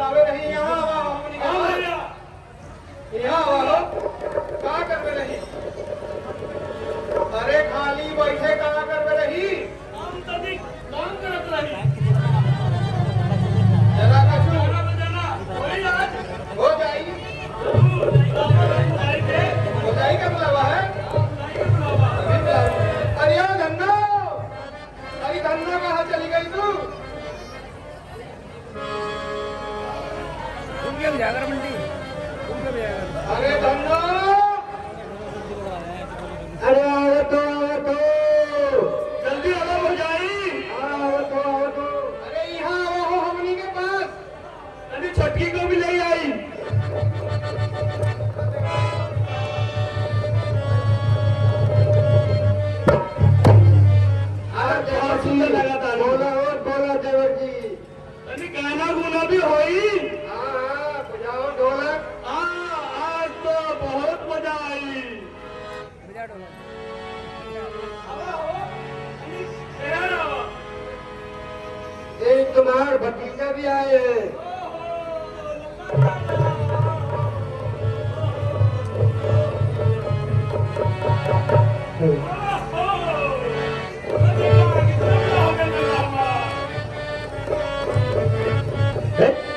बतावे नहीं यहाँ आवा हमनी के यहाँ आवा का करवे रही अरे खाली बैठे का करवे रही काम तभी काम करत रही जरा का छू बजाना वही आज हो जाई हो जाई का बुलावा है अरे यार धन्ना अरे धन्ना कहाँ चली गई तू जागर मंडी अरे धन्ना अरे आओ तो जल्दी अलग हो जाई आओ तो अरे यहाँ आओ हो हमनी के पास अरे छटकी को भी ले आई बहुत सुंदर लगा था बोला और बोला देवर जी अरे गाना गुना भी होई हाँ बजाओ ढोलक आज तो बहुत मजा आई एक तुम्हार भतीजा भी आए हैं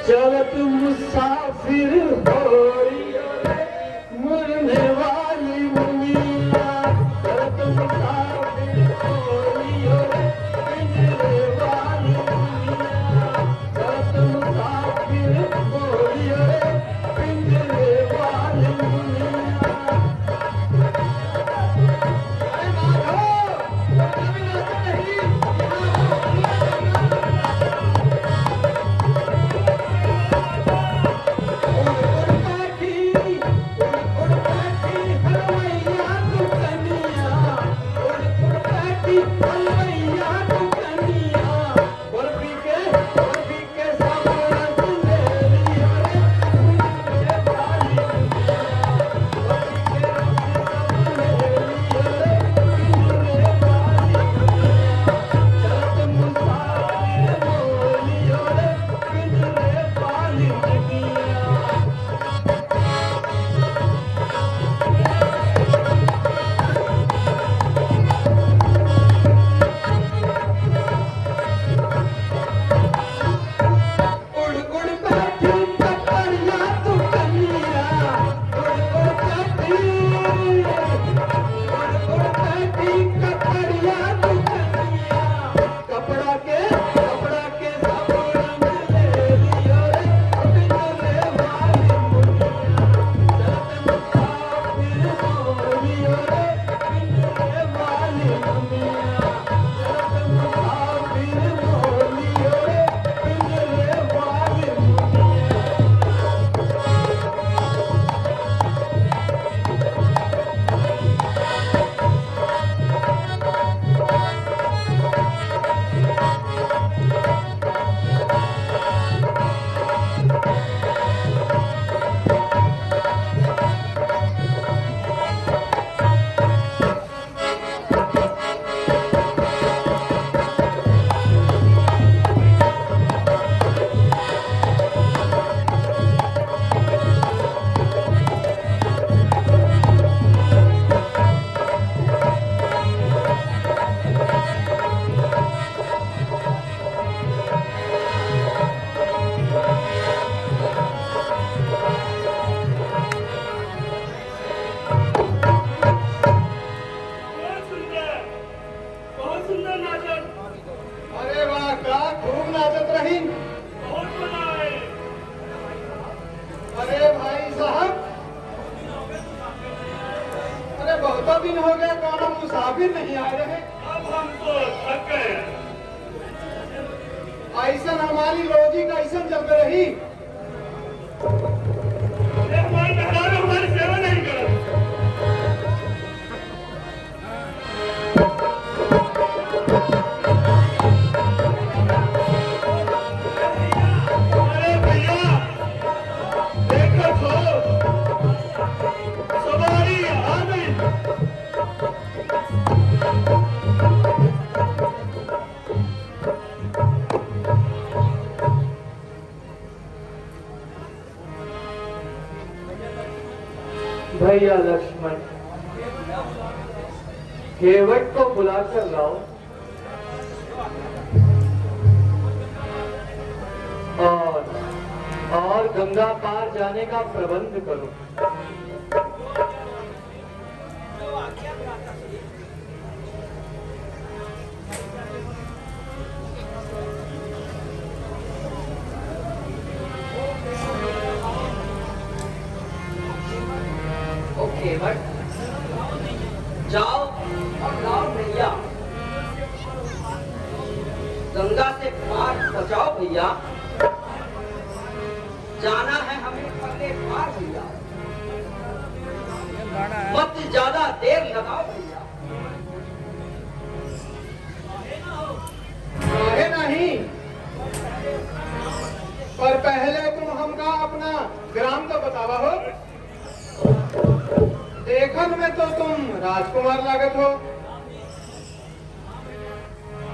चलत मुसाफिर मुरने वाली मुनिया चलत मुसाफिर पिंजरे वाली मुनिया चलत मुसाफिर पिंजरे वाली मुनिया अरे माधो अभी नाचते नहीं बहुत सुंदर नाचन अरे वाह का खूब नाचत रही बहुत मजा आए अरे भाई साहब अरे बहुत दिन हो गए कौन मुसाफिर नहीं आए रहे अब हम तो थक गए ऐसा हमारी रोजी कैसन चल रही हमारे मेहमान हमारी सेवा नहीं कर अरे भैया देखो तो सवारी आ गई भैया लक्ष्मण, केवट को बुलाकर लाओ और गंगा पार जाने का प्रबंध करो। ओके बट जाओ और लाओ भैया, गंगा से पार बचाओ भैया, जाना है हमें पहले पार भैया, मत ज्यादा देर लगाओ भैया। काहे नहीं, पर पहले तुम हमका अपना ग्राम तो बतावा हो। देखन में तो तुम राजकुमार लागत हो।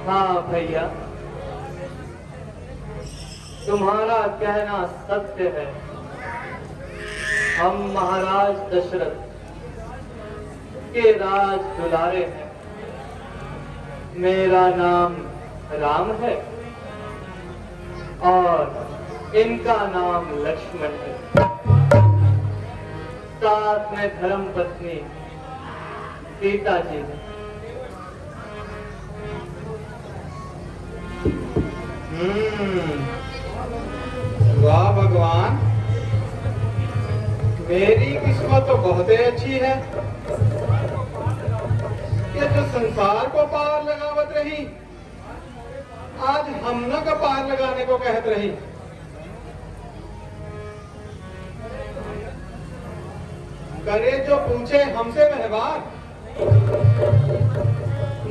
हाँ भैया, तुम्हारा कहना सत्य है। हम महाराज दशरथ के राज दुलारे हैं। मेरा नाम राम है और इनका नाम लक्ष्मण है। साथ में धर्म पत्नी सीता जी है। वाह भगवान, मेरी किस्मत तो बहुत ही अच्छी है कि जो संसार को पार लगावत रही, आज हमने का पार लगाने को कहत रही। करे जो पूछे हमसे व्यवहार,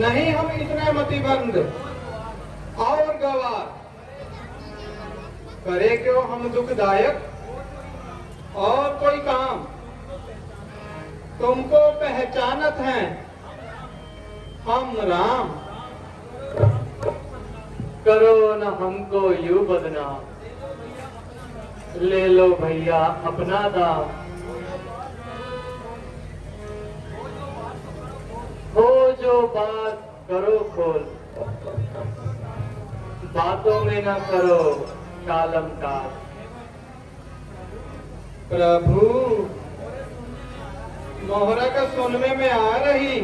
नहीं हम इतने मतिबंद और गवार। करे क्यों हम दुखदायक और कोई काम, तुमको पहचानत हैं हम राम। करो न हमको यूं बदनाम, ले लो भैया अपना दाम। हो जो बात करो खोल, बातों में न करो टालम टाल। प्रभु, मोहरा का सुनने में आ रही,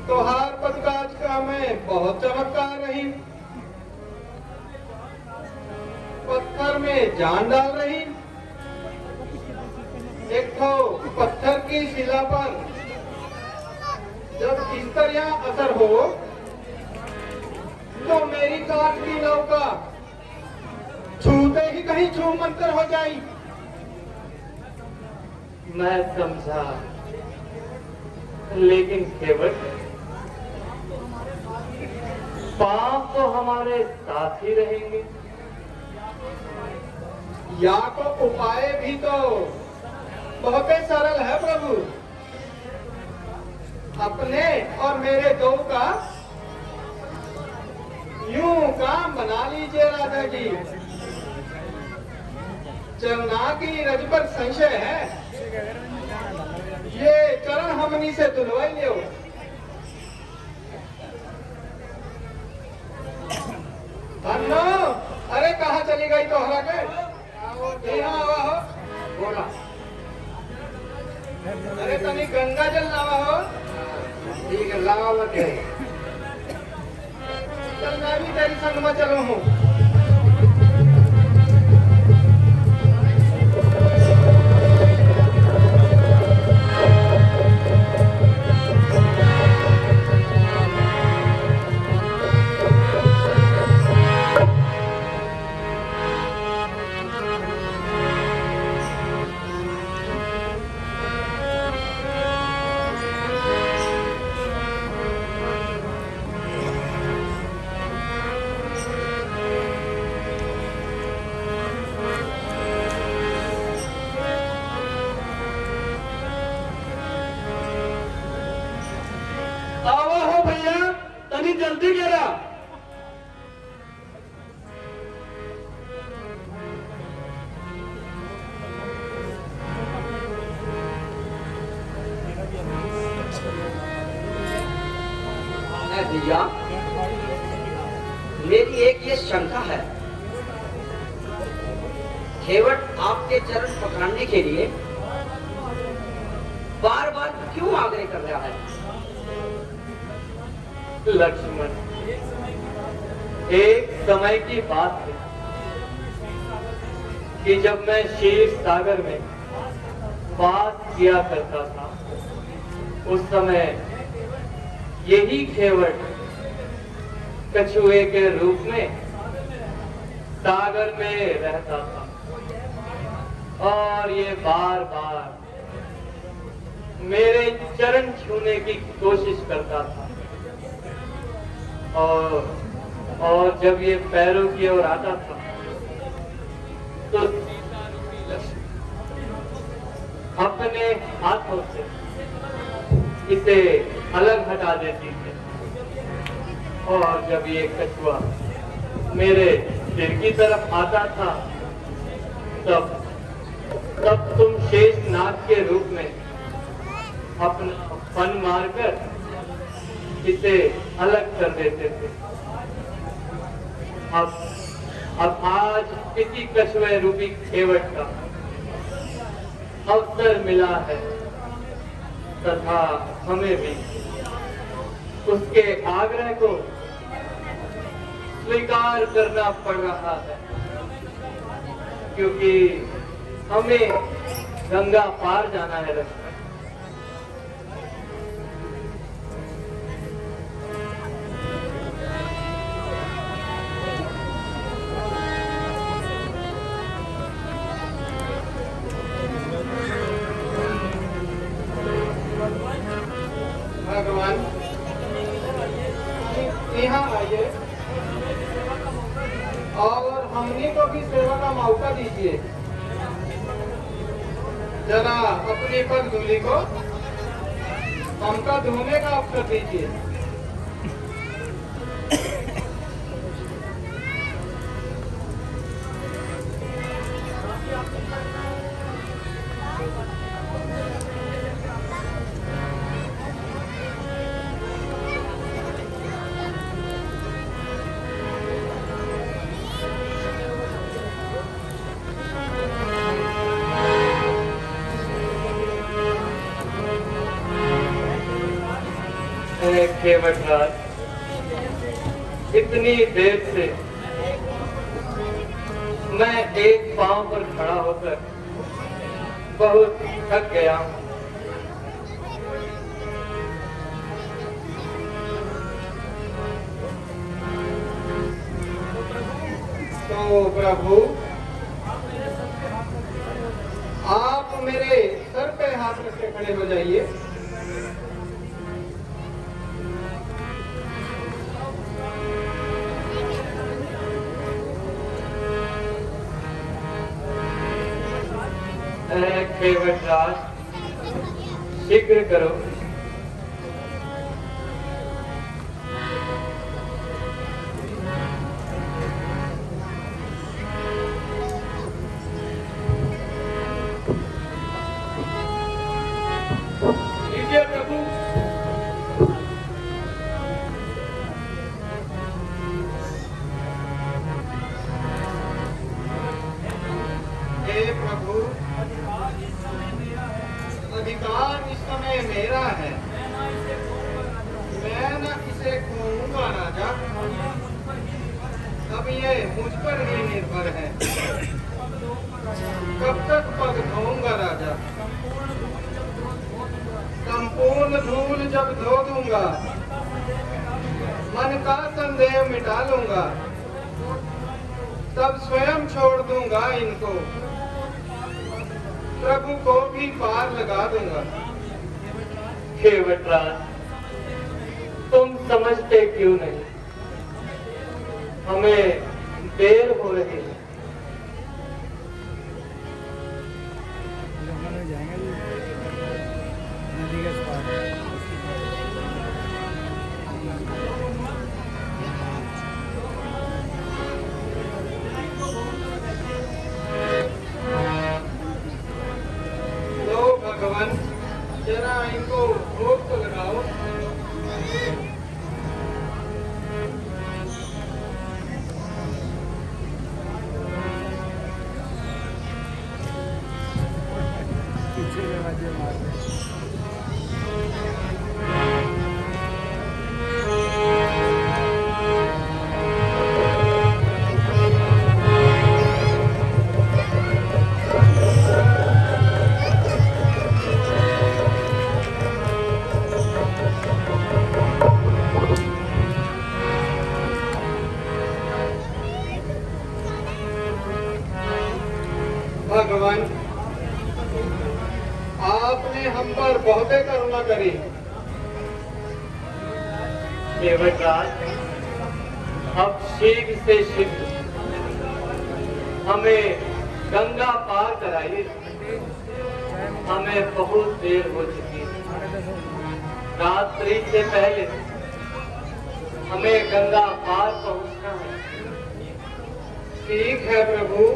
तोहार पदकाज का मैं बहुत चमत्कार रही। पत्थर में जान डाल रही, एक तो पत्थर की शिला पर जब इस तरह असर हो तो मेरी काट की नौका छूते ही कहीं छू मंतर हो जाई। मैं समझा, लेकिन केवट पाप तो हमारे साथ ही रहेंगे। या तो उपाय भी तो बहुत ही सरल है प्रभु। अपने और मेरे दो का यूं काम बना लीजिए राजा जी। चलना की रज पर संशय है, ये चरण हमनी से दुलवाई लियो। अन्नो, अरे कहाँ चली गई तोहरा के? यहाँ आवा हो, बोला। अरे तनी गंगा जल लावा हो। ठीक है, लावा मत है। चल मैं भी तेरी संग में चलूं हूँ। भैया मेरी एक ये शंका है, खेवट आपके चरण पकड़ने के लिए बार बार क्यों आग्रह कर रहा है? लक्ष्मण, एक समय की बात है कि जब मैं क्षीर सागर में वास किया करता था, उस समय यही खेवट कछुए के रूप में सागर में रहता था और ये बार बार मेरे चरण छूने की कोशिश करता था और जब ये पैरों की ओर आता था तो अपने हाथों से इसे अलग हटा देती थी और जब ये कछुआ मेरे सिर की तरफ आता था तब तुम शेषनाग के रूप में अपना फन मारकर इसे अलग कर देते थे। अब आज किसी कछुए रूपी खेवट का अवसर मिला है तथा हमें भी उसके आग्रह को स्वीकार करना पड़ रहा है, क्योंकि हमें गंगा पार जाना है। लक्ष्मण, भगवान यहाँ आइए और हमने को भी सेवा का मौका दीजिए। जरा अपनी पग धूली को हमका धोने का अवसर दीजिए। खेवटराज, इतनी देर से मैं एक पांव पर खड़ा होकर बहुत थक गया हूं। तो प्रभु आप मेरे सर पे हाथ रख के खड़े हो जाइए। खेवटराज, शीघ्र करो। लीजिए प्रभु। हे प्रभु, अधिकार इस समय मेरा है, मैं न इसे खोऊंगा राजा। अब ये मुझ पर ही निर्भर है, कब तक पग धोऊंगा राजा। संपूर्ण धूल जब धो दूंगा, मन का संदेह मिटा लूंगा, तब स्वयं छोड़ दूंगा इनको, प्रभु को भी पार लगा दूंगा। खेवटराज, तुम समझते क्यों नहीं? हमें देर हो रही है। जरा इनको भोग तो लगाओ। भगवान, आपने हम पर बहुत करुणा करी। केवटराज, अब शीघ्र से शीघ्र हमें गंगा पार कराइए। हमें बहुत देर हो चुकी है। रात्रि से पहले हमें गंगा पार पहुंचना है। ठीक है प्रभु,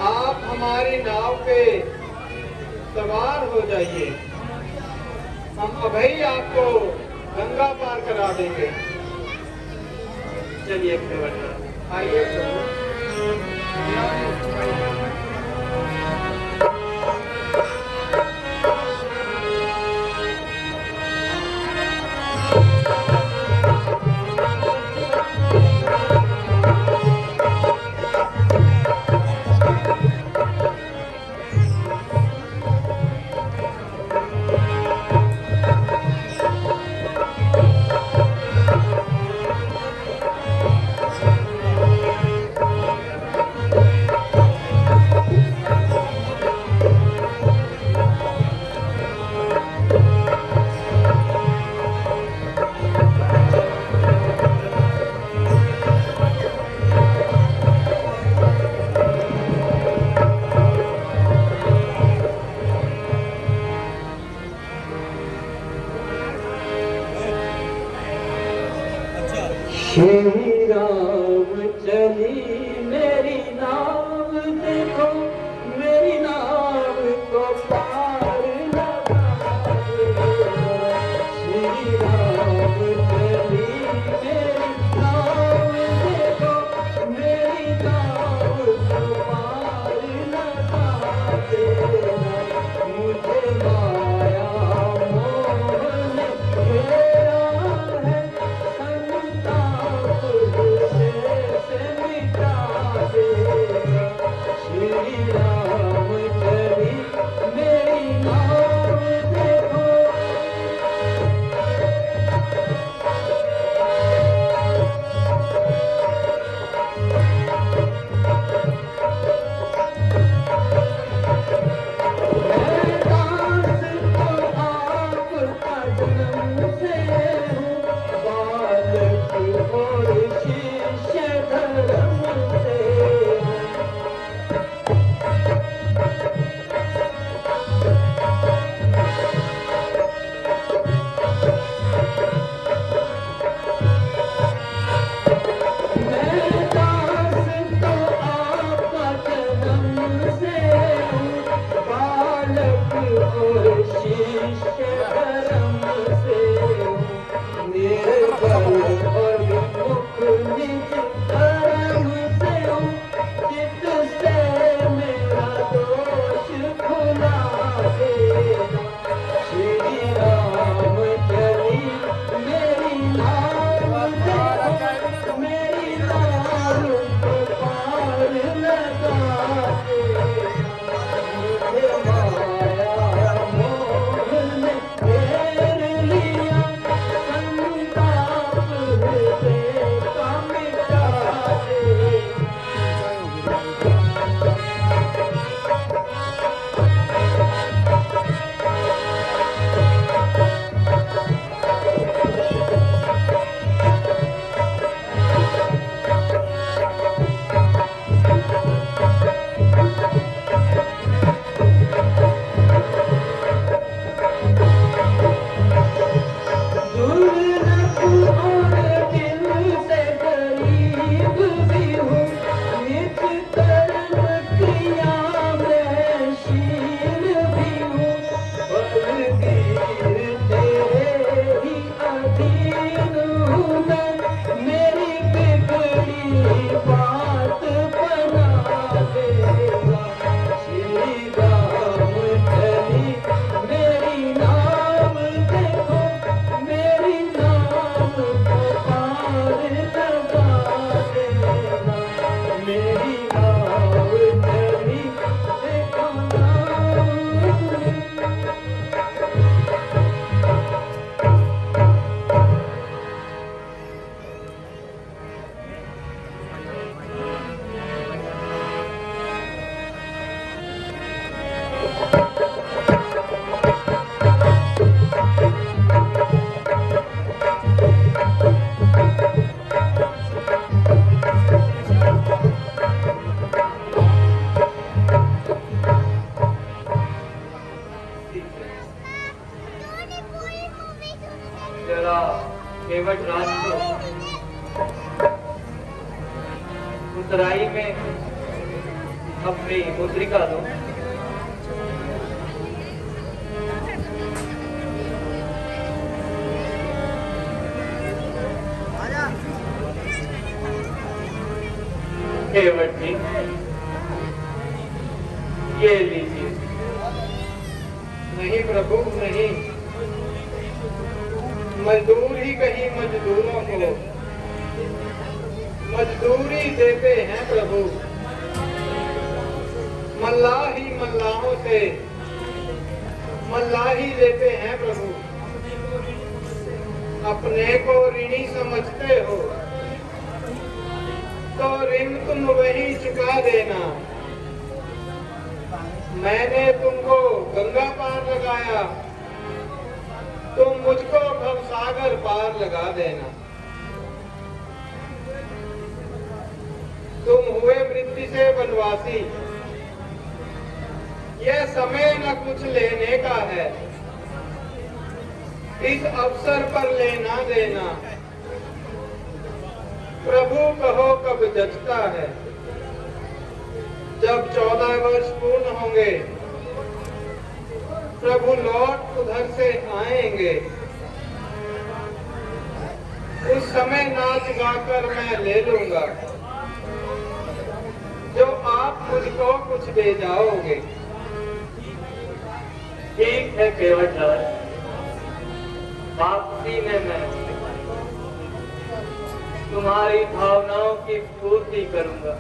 आप हमारी नाव पे सवार हो जाइए। हम अभी आपको गंगा पार करा देंगे। चलिए केवटराज। आइए प्रभु। उतराई में अपनी मुद्रिका दो। केवट जी, ये लीजिए। नहीं प्रभु नहीं, मजदूर ही कहीं मजदूरों को मजदूरी देते हैं प्रभु, मल्लाह ही मल्लाहों से मल्लाही लेते हैं प्रभु। अपने को ऋणी समझते हो तो ऋण तुम वही चुका देना। मैंने तुमको गंगा पार लगाया, तुम मुझको भवसागर पार लगा देना। तुम हुए मृत्यु से वनवासी, यह समय न कुछ लेने का है, इस अवसर पर लेना देना। प्रभु कहो कब जचता है, जब 14 वर्ष पूर्ण होंगे प्रभु लौट उधर से आएंगे। उस समय नाच गाकर मैं ले लूंगा जो आप मुझको कुछ दे जाओगे। ठीक है केवट राज, वापसी में मैं तुम्हारी भावनाओं की पूर्ति करूंगा।